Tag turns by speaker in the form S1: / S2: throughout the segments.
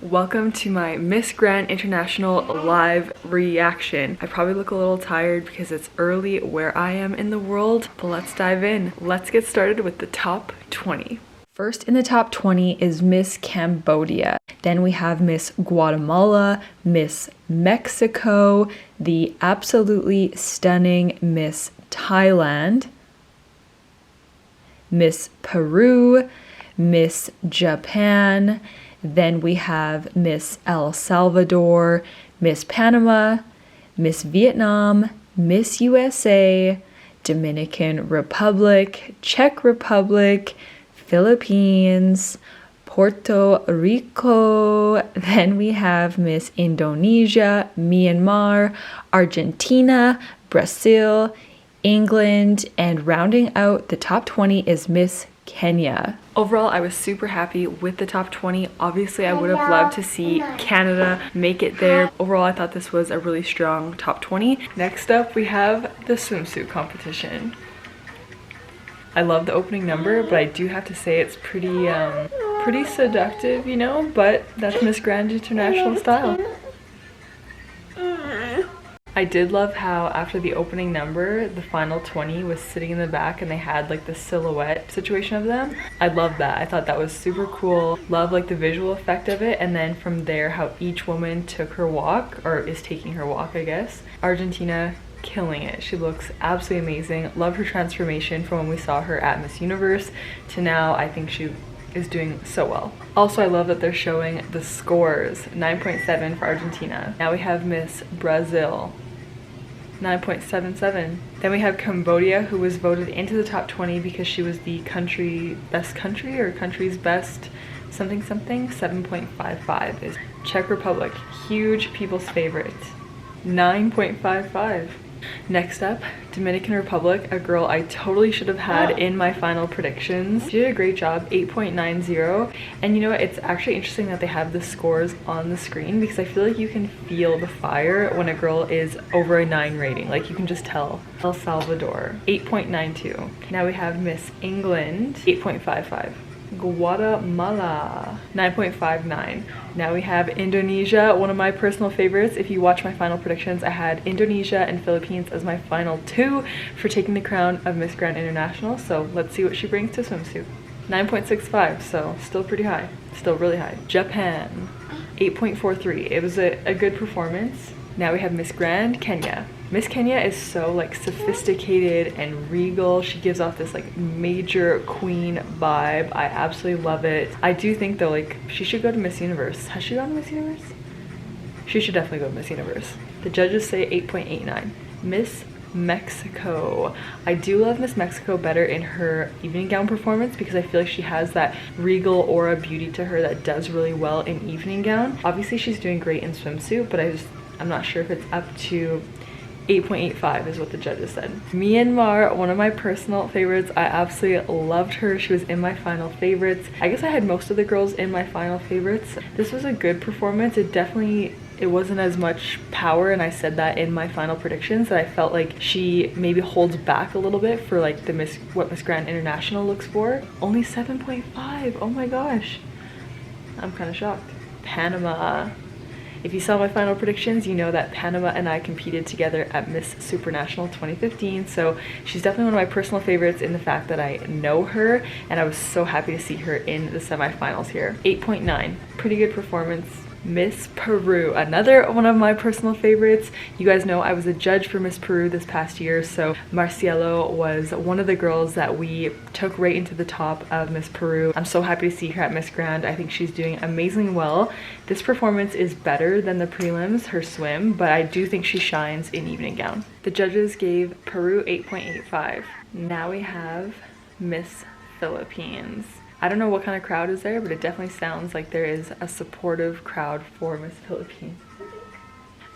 S1: Welcome to my Miss Grand International live reaction. I probably look a little tired because it's early where I am in the world, but let's dive in. Let's get started with the top 20. First in the top 20 is Miss Cambodia. Then we have Miss Guatemala, Miss Mexico, the absolutely stunning Miss Thailand, Miss Peru, Miss Japan. Then we have Miss El Salvador, Miss Panama, Miss Vietnam, Miss USA, Dominican Republic, Czech Republic, Philippines, Puerto Rico. Then we have Miss Indonesia, Myanmar, Argentina, Brazil, England, and rounding out the top 20 is Miss Kenya. Overall, I was super happy with the top 20. Obviously, I would have loved to see Canada make it there. Overall, I thought this was a really strong top 20. Next up, we have the swimsuit competition. I love the opening number, but I do have to say it's pretty seductive, you know, but that's Miss Grand International style. I did love how after the opening number, the final 20 was sitting in the back and they had like the silhouette situation of them. I love that. I thought that was super cool. Love like the visual effect of it. And then from there, how each woman took her walk, or is taking her walk, I guess. Argentina killing it. She looks absolutely amazing. Love her transformation from when we saw her at Miss Universe to now. I think she is doing so well. Also, I love that they're showing the scores. 9.7 for Argentina. Now we have Miss Brazil, 9.77. Then we have Cambodia, who was voted into the top 20 because she was the country's best, something, 7.55 is. Czech Republic, huge people's favorite, 9.55. Next up, Dominican Republic, a girl I totally should have had in my final predictions. She did a great job, 8.90. And you know what, it's actually interesting that they have the scores on the screen because I feel like you can feel the fire when a girl is over a 9 rating. Like you can just tell. El Salvador, 8.92. Now we have Miss England, 8.55. Guatemala, 9.59. Now we have Indonesia, one of my personal favorites. If you watch my final predictions, I had Indonesia and Philippines as my final 2 for taking the crown of Miss Grand International. So let's see what she brings to swimsuit. 9.65, so still pretty high, still really high. Japan, 8.43. It was a good performance. Now we have Miss Grand Kenya. Miss Kenya is so like sophisticated and regal. She gives off this like major queen vibe. I absolutely love it. I do think though, like, she should go to Miss Universe. Has she gone to Miss Universe? She should definitely go to Miss Universe. The judges say 8.89. Miss Mexico. I do love Miss Mexico better in her evening gown performance because I feel like she has that regal aura beauty to her that does really well in evening gown. Obviously she's doing great in swimsuit, but I'm not sure if it's up to 8.85 is what the judges said. Myanmar, one of my personal favorites. I absolutely loved her. She was in my final favorites. I guess I had most of the girls in my final favorites. This was a good performance. It wasn't as much power, and I said that in my final predictions, that I felt like she maybe holds back a little bit for like what Miss Grand International looks for. Only 7.5. Oh my gosh. I'm kind of shocked. Panama. If you saw my final predictions, you know that Panama and I competed together at Miss Supranational 2015, so she's definitely one of my personal favorites in the fact that I know her, and I was so happy to see her in the semifinals here. 8.9, pretty good performance. Miss Peru, another one of my personal favorites. You guys know I was a judge for Miss Peru this past year, so Marcielo was one of the girls that we took right into the top of Miss Peru. I'm so happy to see her at Miss Grand. I think she's doing amazingly well. This performance is better than the prelims, her swim, but I do think she shines in evening gown. The judges gave Peru 8.85. Now we have Miss Philippines. I don't know what kind of crowd is there, but it definitely sounds like there is a supportive crowd for Miss Philippines.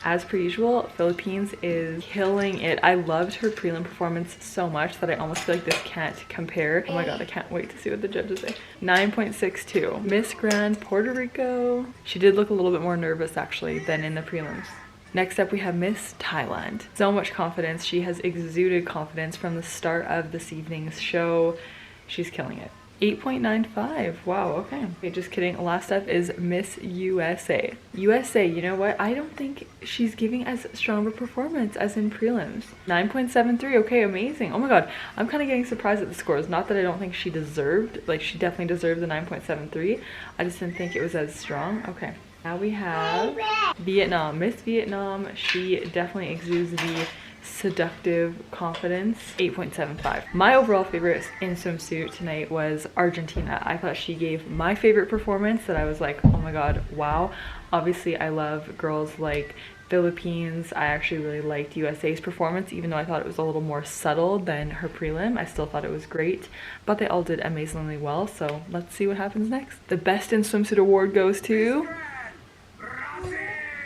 S1: As per usual, Philippines is killing it. I loved her prelim performance so much that I almost feel like this can't compare. Oh my god, I can't wait to see what the judges say. 9.62. Miss Grand Puerto Rico. She did look a little bit more nervous actually than in the prelims. Next up we have Miss Thailand. So much confidence. She has exuded confidence from the start of this evening's show. She's killing it. 8.95. Wow, okay. Okay, just kidding. Last up is Miss USA. USA, you know what? I don't think she's giving as strong of a performance as in prelims. 9.73. Okay, amazing. Oh my god, I'm kind of getting surprised at the scores. Not that I don't think she deserved, like she definitely deserved the 9.73. I just didn't think it was as strong. Okay. Now we have Vietnam. Miss Vietnam, she definitely exudes the seductive confidence. 8.75. My overall favorite in swimsuit tonight was Argentina. I thought she gave my favorite performance that I was like, oh my god, wow. Obviously I love girls like Philippines. I actually really liked USA's performance, even though I thought it was a little more subtle than her prelim. I still thought it was great, but they all did amazingly well. So let's see what happens next. The best in swimsuit award goes to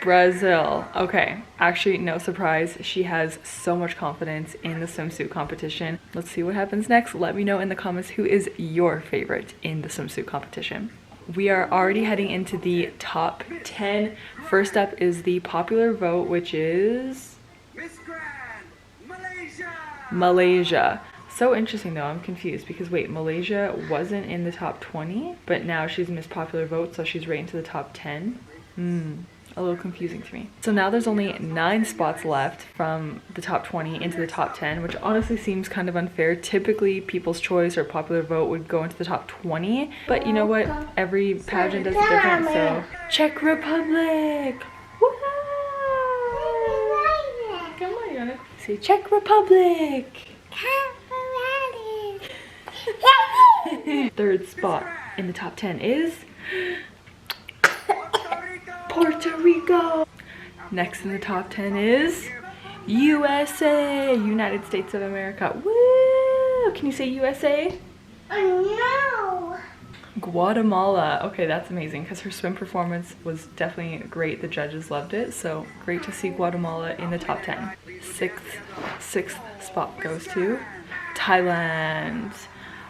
S1: Brazil. Okay, actually no surprise, she has so much confidence in the swimsuit competition. Let's see what happens next. Let me know in the comments who is your favorite in the swimsuit competition. We are already heading into the top 10. First up is the popular vote, which is Malaysia. So interesting though, I'm confused because wait, Malaysia wasn't in the top 20, but now she's Miss Popular Vote, so she's right into the top 10. A little confusing to me. So now there's only 9 spots left from the top 20 into the top 10, which honestly seems kind of unfair. Typically People's Choice or Popular Vote would go into the top 20, but you know what? Every pageant does it different, so. Czech Republic! Woo! Come on, Yana. Say Czech Republic! Third spot in the top 10 is Puerto Rico. Next in the top 10 is USA, United States of America. Woo! Can you say USA?
S2: No.
S1: Guatemala. Okay, that's amazing because her swim performance was definitely great. The judges loved it, so great to see Guatemala in the top 10. Sixth spot goes to Thailand.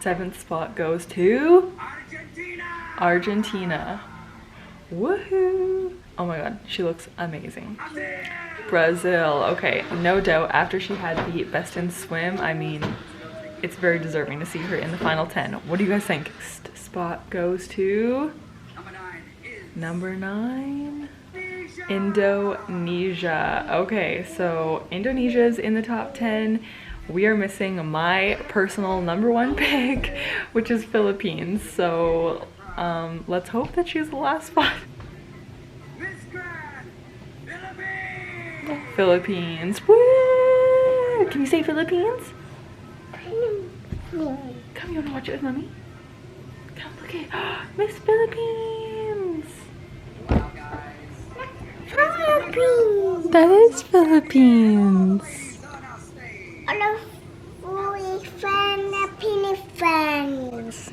S1: 7th spot goes to Argentina. Woohoo! Oh my god, she looks amazing. Brazil. Okay, no doubt after she had the best in swim, I mean, it's very deserving to see her in the final 10. What do you guys think? Next spot goes to number 9, Indonesia. Okay, so Indonesia's in the top 10. We are missing my personal number 1 pick, which is Philippines. So let's hope that she's the last spot. Philippines. Woo! Can you say Philippines? Come, you wanna watch it with mommy? Come, look at Miss Philippines.
S2: Philippines.
S1: That is Philippines.
S2: Philippines.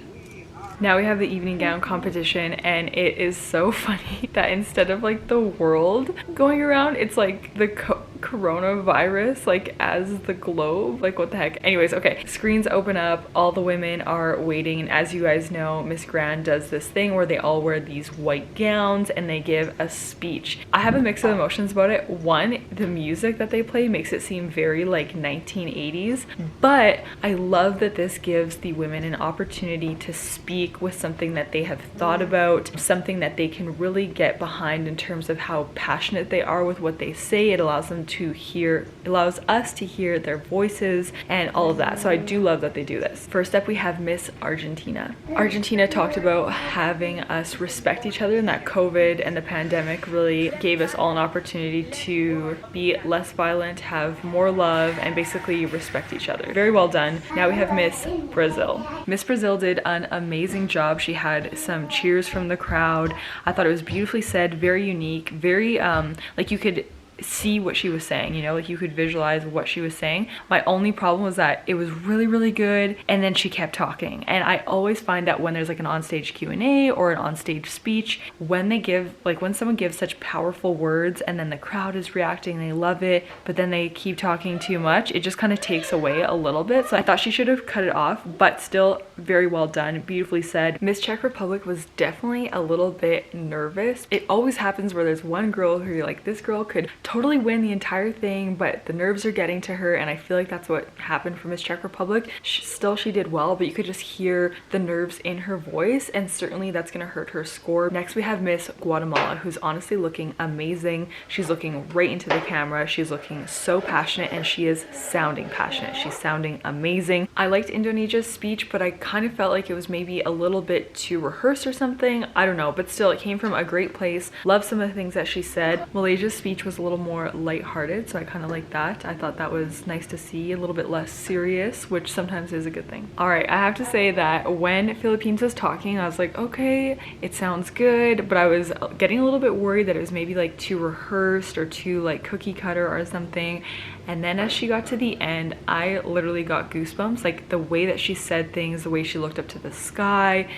S1: Now we have the evening gown competition, and it is so funny that instead of like the world going around, it's like the coronavirus like as the globe. Like what the heck. Anyways, okay, screens open up, all the women are waiting, and as you guys know, Miss Grand does this thing where they all wear these white gowns and they give a speech. I have a mix of emotions about it. One, the music that they play makes it seem very like 1980s, but I love that this gives the women an opportunity to speak with something that they have thought about, something that they can really get behind in terms of how passionate they are with what they say. It allows them to hear, it allows us to hear their voices and all of that. So I do love that they do this. First up, we have Miss Argentina. Argentina talked about having us respect each other, and that COVID and the pandemic really gave us all an opportunity to be less violent, have more love, and basically respect each other. Very well done. Now we have Miss Brazil. Miss Brazil did an amazing job. She had some cheers from the crowd. I thought it was beautifully said, very unique, very like you could see what she was saying, you know, like you could visualize what she was saying. My only problem was that it was really good, and then she kept talking. And I always find that when there's like an onstage Q&A or an onstage speech, when they give, like when someone gives such powerful words and then the crowd is reacting, they love it, but then they keep talking too much, it just kind of takes away a little bit. So I thought she should have cut it off, but still very well done, beautifully said. Miss Czech Republic was definitely a little bit nervous. It always happens where there's one girl who you're like, this girl could totally win the entire thing, but the nerves are getting to her, and I feel like that's what happened for Miss Czech Republic. She did well, but you could just hear the nerves in her voice, and certainly that's gonna hurt her score. Next we have Miss Guatemala, who's honestly looking amazing. She's looking right into the camera. She's looking so passionate, and she is sounding passionate. She's sounding amazing. I liked Indonesia's speech, but I kind of felt like it was maybe a little bit too rehearsed or something. I don't know, but still, it came from a great place. Love some of the things that she said. Malaysia's speech was a little more lighthearted, so I kind of like that. I thought that was nice to see, a little bit less serious, which sometimes is a good thing. All right, I have to say that when Philippines was talking, I was like, okay, it sounds good, but I was getting a little bit worried that it was maybe like too rehearsed or too like cookie cutter or something. And then as she got to the end, I literally got goosebumps. Like the way that she said things, the way she looked up to the sky.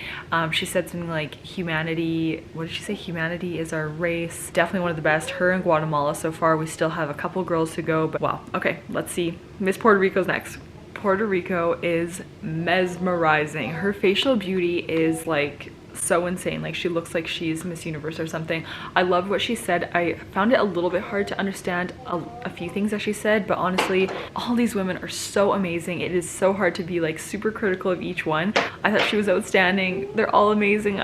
S1: She said something like humanity, what did she say? Humanity is our race. Definitely one of the best. Her and Guatemala so far. We still have a couple girls to go, but wow. Okay, let's see. Miss Puerto Rico's next. Puerto Rico is mesmerizing. Her facial beauty is like so insane. Like she looks like she's Miss Universe or something. I loved what she said. I found it a little bit hard to understand a few things that she said, but honestly, all these women are so amazing. It is so hard to be like super critical of each one. I thought she was outstanding. They're all amazing.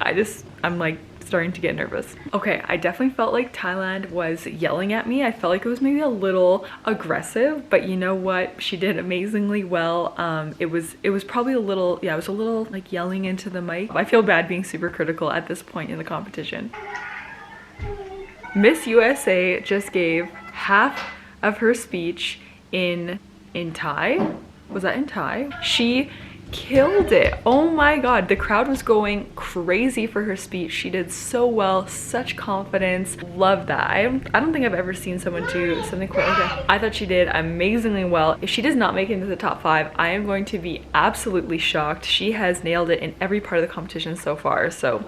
S1: I'm like starting to get nervous. Okay, I definitely felt like Thailand was yelling at me. I felt like it was maybe a little aggressive, but you know what? She did amazingly well. It was probably a little, yeah, it was a little like yelling into the mic. I feel bad being super critical at this point in the competition. Miss USA just gave half of her speech in Thai. Was that in Thai? She killed it. Oh my god, the crowd was going crazy for her speech. She did so well, such confidence. Love that. I don't think I've ever seen someone do something quite like that. I thought she did amazingly well. If she does not make it into the top 5, I am going to be absolutely shocked. She has nailed it in every part of the competition so far, so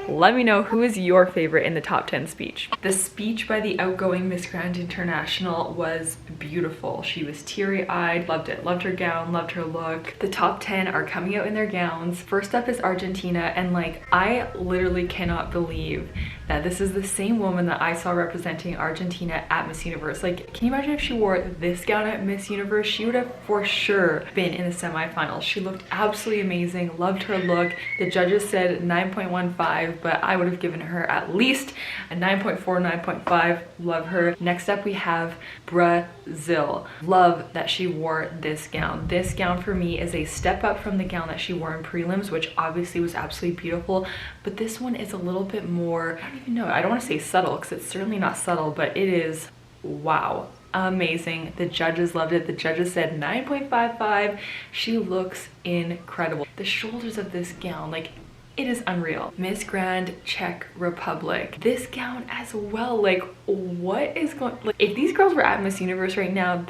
S1: let me know who is your favorite in the top 10 speech. The speech by the outgoing Miss Grand International was beautiful. She was teary-eyed, loved it, loved her gown, loved her look. The top 10 are coming out in their gowns. First up is Argentina, and like I literally cannot believe that this is the same woman that I saw representing Argentina at Miss Universe. Like, can you imagine if she wore this gown at Miss Universe? She would have for sure been in the semifinals. She looked absolutely amazing, loved her look. The judges said 9.15, but I would have given her at least a 9.4, 9.5. Love her. Next up we have Brazil. Love that she wore this gown. This gown for me is a step up from the gown that she wore in prelims, which obviously was absolutely beautiful, but this one is a little bit more, I don't even know, I don't want to say subtle because it's certainly not subtle, but it is, wow, amazing. The judges loved it. The judges said 9.55. She looks incredible. The shoulders of this gown, like, it is unreal. Miss Grand Czech Republic. This gown as well, like what is going, like if these girls were at Miss Universe right now,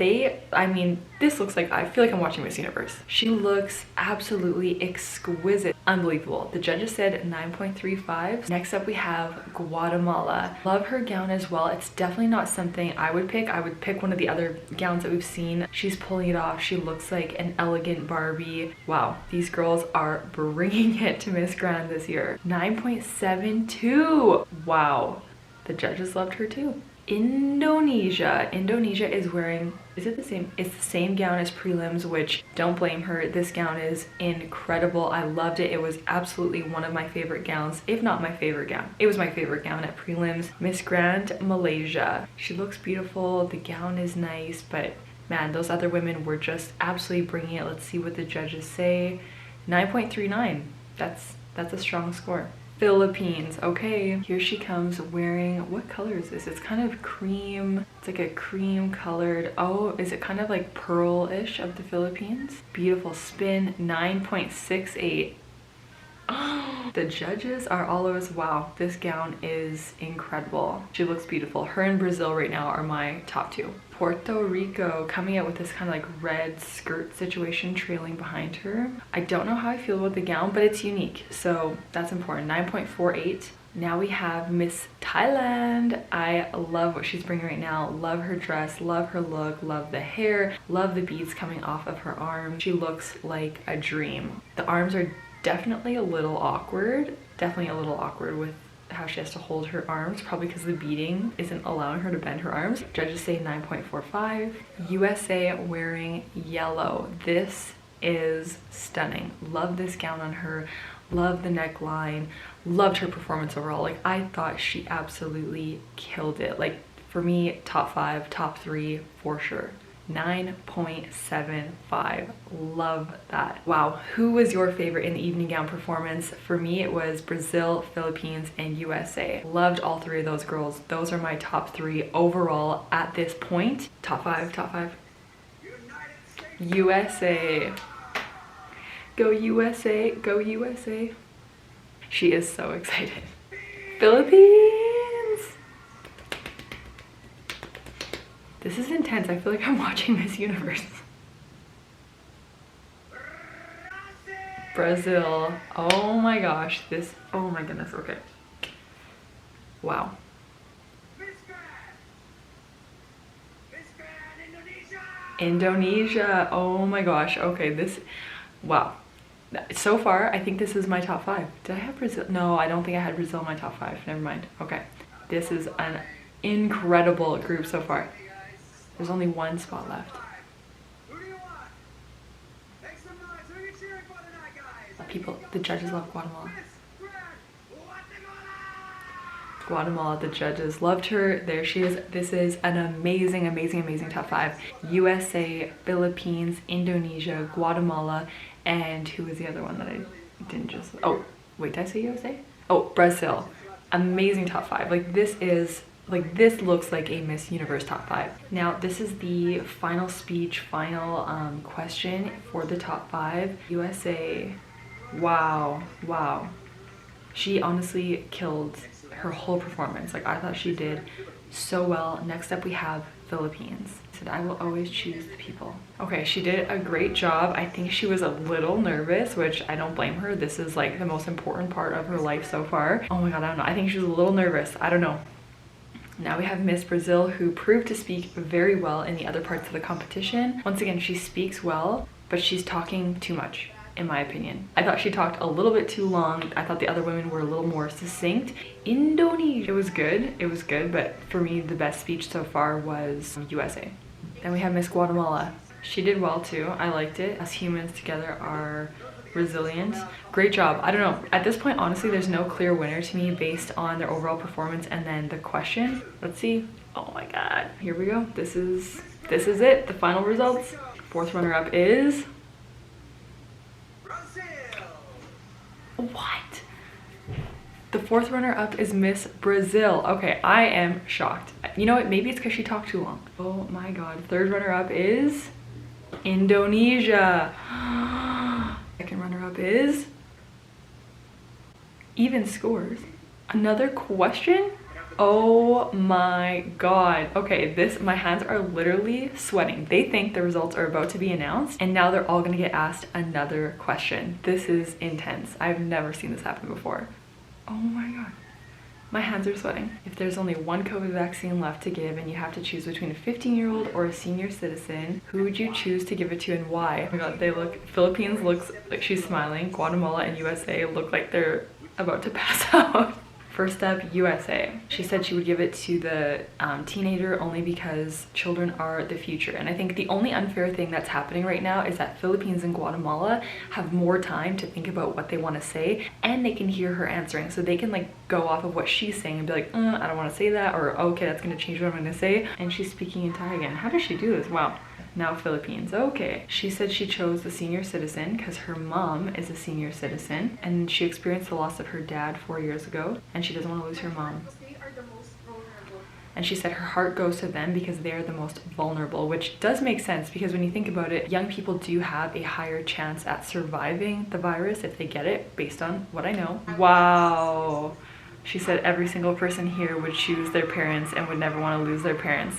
S1: I mean, this looks like, I feel like I'm watching Miss Universe. She looks absolutely exquisite. Unbelievable. The judges said 9.35. Next up we have Guatemala. Love her gown as well. It's definitely not something I would pick. I would pick one of the other gowns that we've seen. She's pulling it off. She looks like an elegant Barbie. Wow, these girls are bringing it to Miss Grand this year. 9.72. Wow, the judges loved her too. Indonesia is wearing, is it the same? It's the same gown as prelims, which don't blame her. This gown is incredible. I loved it. It was absolutely one of my favorite gowns, if not my favorite gown. It was my favorite gown at prelims. Miss Grand Malaysia. She looks beautiful. The gown is nice, but man, those other women were just absolutely bringing it. Let's see what the judges say. 9.39. That's a strong score. Philippines. Okay, here she comes wearing, what color is this? It's kind of cream. It's like a cream colored, oh, is it kind of like pearl-ish of the Philippines? Beautiful spin. 9.68. Oh, the judges are all over. Wow, this gown is incredible. She looks beautiful. Her and Brazil right now are my top 2. Puerto Rico coming out with this kind of like red skirt situation trailing behind her. I don't know how I feel about the gown, but it's unique, so that's important. 9.48. Now we have Miss Thailand. I love what she's bringing right now. Love her dress, love her look, love the hair, love the beads coming off of her arms. She looks like a dream. The arms are definitely a little awkward. Definitely a little awkward with how she has to hold her arms, probably because the beating isn't allowing her to bend her arms. Judges say 9.45. USA wearing yellow. This is stunning. Love this gown on her. Love the neckline. Loved her performance overall. Like, I thought she absolutely killed it. Like, for me, top 5, top 3 for sure. 9.75. Love that. Wow. Who was your favorite in the evening gown performance? For me, it was Brazil, Philippines, and USA. Loved all 3 of those girls. Those are my top 3 overall at this point. Top 5, top 5. USA. Go USA, go USA. She is so excited. Philippines. This is intense. I feel like I'm watching Miss Universe. Brazil. Oh my gosh. This, oh my goodness. Okay. Wow. Indonesia. Oh my gosh. Okay, this, wow. So far, I think this is my top 5. Did I have Brazil? No, I don't think I had Brazil in my top 5. Never mind. Okay. This is an incredible group so far. There's only 1 spot left. People, the judges love Guatemala. Guatemala, the judges loved her. There she is. This is an amazing, amazing, amazing top 5. USA, Philippines, Indonesia, Guatemala, and who was the other one that I didn't just, oh, wait, did I say USA? Oh, Brazil. Amazing top 5. Like, this is, like, this looks like a Miss Universe top 5. Now, this is the final speech, final question for the top 5. USA. Wow, wow. She honestly killed her whole performance. Like, I thought she did so well. Next up we have Philippines. Said, I will always choose the people. Okay, she did a great job. I think she was a little nervous, which I don't blame her. This is like the most important part of her life so far. Oh my god, I don't know. I think she was a little nervous. I don't know. Now we have Miss Brazil, who proved to speak very well in the other parts of the competition. Once again, she speaks well, but she's talking too much, in my opinion. I thought she talked a little bit too long. I thought the other women were a little more succinct. Indonesia, it was good, but for me, the best speech so far was USA. Then we have Miss Guatemala. She did well too. I liked it. Us humans together are resilient. Great job. I don't know. At this point, honestly, there's no clear winner to me based on their overall performance and then the question. Let's see. Oh my god. Here we go. This is it. The final results. 4th runner-up is... What? The 4th runner-up is Miss Brazil. Okay, I am shocked. You know what? Maybe it's because she talked too long. Oh my god. 3rd runner-up is Indonesia. 2nd runner-up is even scores. Another question? Oh my god. Okay, my hands are literally sweating. They think the results are about to be announced and now they're all gonna get asked another question. This is intense. I've never seen this happen before. Oh my god. My hands are sweating. If there's only 1 COVID vaccine left to give and you have to choose between a 15-year-old or a senior citizen, who would you choose to give it to and why? Oh my god, Philippines looks like she's smiling. Guatemala and USA look like they're about to pass out. First up, USA. She said she would give it to the teenager only because children are the future. And I think the only unfair thing that's happening right now is that Philippines and Guatemala have more time to think about what they want to say and they can hear her answering. So they can like go off of what she's saying and be like, I don't want to say that, or okay, that's going to change what I'm going to say. And she's speaking in Thai again. How does she do this? Wow. Now Philippines. Okay. She said she chose the senior citizen because her mom is a senior citizen and she experienced the loss of her dad 4 years ago and she doesn't want to lose her mom. And she said her heart goes to them because they are the most vulnerable, which does make sense because when you think about it, young people do have a higher chance at surviving the virus if they get it, based on what I know. Wow. She said every single person here would choose their parents and would never want to lose their parents.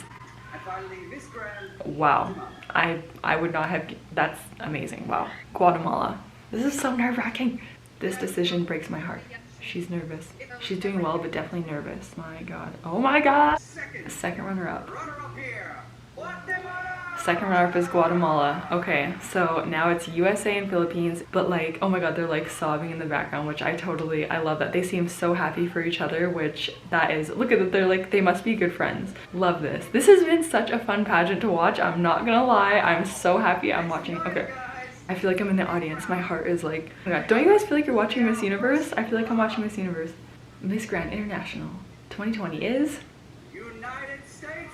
S1: Wow. I would not have, that's amazing. Wow. Guatemala. This is so nerve-wracking. This decision breaks my heart. She's nervous. She's doing well, but definitely nervous. My god. Oh my god. 2nd runner-up. Second runner-up is Guatemala. Okay, so now it's USA and Philippines, but like, oh my god, they're like sobbing in the background, which I love that. They seem so happy for each other, which that is, look at that, they're like, they must be good friends. Love this. This has been such a fun pageant to watch. I'm not gonna lie, I'm so happy I'm watching. Okay, I feel like I'm in the audience. My heart is like, oh my god. Don't you guys feel like you're watching Miss Universe? I feel like I'm watching Miss Universe. Miss Grand International 2020 is
S3: United States.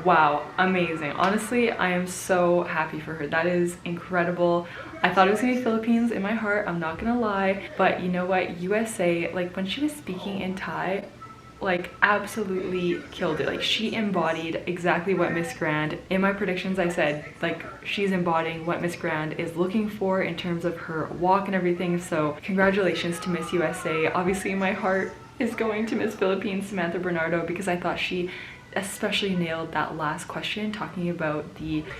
S1: wow, amazing. Honestly, I am so happy for her. That is incredible. I thought it was gonna be Philippines in my heart, I'm not gonna lie, but you know what, USA, like when she was speaking in Thai, like absolutely killed it. Like she embodied exactly what Miss Grand, in my predictions I said like she's embodying what Miss Grand is looking for in terms of her walk and everything. So congratulations to Miss USA. Obviously my heart is going to Miss Philippines, Samantha Bernardo, because I thought she especially nailed that last question, talking about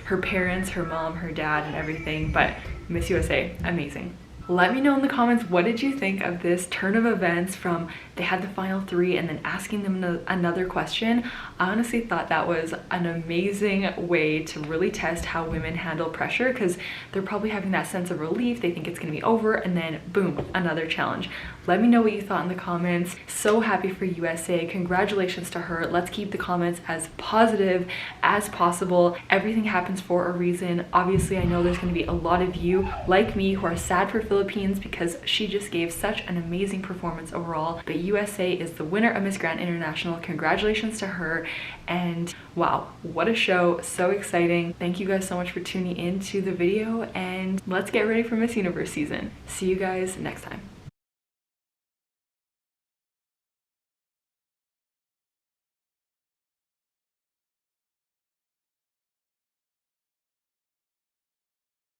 S1: her parents, her mom, her dad and everything. But Miss USA, amazing. Let me know in the comments, what did you think of this turn of events from they had the final three and then asking them another question? I honestly thought that was an amazing way to really test how women handle pressure, because they're probably having that sense of relief. They think it's gonna be over and then boom, another challenge. Let me know what you thought in the comments. So happy for USA. Congratulations to her. Let's keep the comments as positive as possible. Everything happens for a reason. Obviously, I know there's gonna be a lot of you like me who are sad for Philippines because she just gave such an amazing performance overall. But USA is the winner of Miss Grand International. Congratulations to her. And wow, what a show. So exciting. Thank you guys so much for tuning in to the video, and let's get ready for Miss Universe season. See you guys next time.